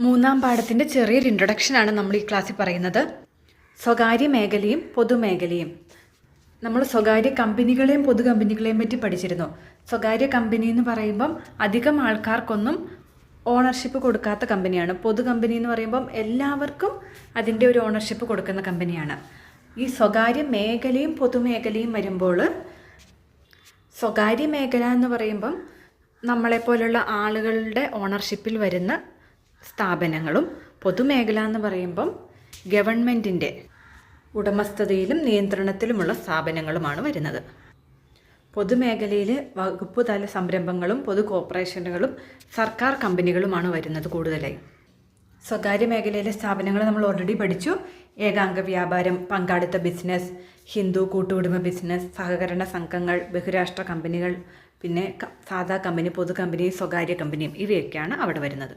മൂന്നാം പാഠത്തിൻ്റെ ചെറിയൊരു ഇൻട്രൊഡക്ഷനാണ് നമ്മൾ ഈ ക്ലാസ്സിൽ പറയുന്നത്. സ്വകാര്യ മേഖലയും പൊതുമേഖലയും. നമ്മൾ സ്വകാര്യ കമ്പനികളെയും പൊതു കമ്പനികളെയും പറ്റി പഠിച്ചിരുന്നു. സ്വകാര്യ കമ്പനി എന്ന് പറയുമ്പം അധികം ആൾക്കാർക്കൊന്നും ഓണർഷിപ്പ് കൊടുക്കാത്ത കമ്പനിയാണ്. പൊതു കമ്പനി എന്ന് പറയുമ്പം എല്ലാവർക്കും അതിൻ്റെ ഒരു ഓണർഷിപ്പ് കൊടുക്കുന്ന കമ്പനിയാണ്. ഈ സ്വകാര്യ മേഖലയും പൊതുമേഖലയും വരുമ്പോൾ, സ്വകാര്യ മേഖല എന്ന് പറയുമ്പം നമ്മളെപ്പോലുള്ള ആളുകളുടെ ഓണർഷിപ്പിൽ വരുന്ന സ്ഥാപനങ്ങളും, പൊതുമേഖല എന്ന് പറയുമ്പം ഗവൺമെൻറ്റിൻ്റെ ഉടമസ്ഥതയിലും നിയന്ത്രണത്തിലുമുള്ള സ്ഥാപനങ്ങളുമാണ് വരുന്നത്. പൊതുമേഖലയിൽ വകുപ്പ് തല സംരംഭങ്ങളും പൊതു കോർപ്പറേഷനുകളും സർക്കാർ കമ്പനികളുമാണ് വരുന്നത് കൂടുതലായി. സ്വകാര്യ മേഖലയിലെ സ്ഥാപനങ്ങൾ നമ്മൾ ഓൾറെഡി പഠിച്ചു. ഏകാംഗ വ്യാപാരം, പങ്കാളിത്ത ബിസിനസ്, ഹിന്ദു കൂട്ടുകുടുംബ ബിസിനസ്, സഹകരണ സംഘങ്ങൾ, ബഹുരാഷ്ട്ര കമ്പനികൾ, പിന്നെ സാധാ കമ്പനി, പൊതു കമ്പനി, സ്വകാര്യ കമ്പനിയും ഇവയൊക്കെയാണ് അവിടെ വരുന്നത്.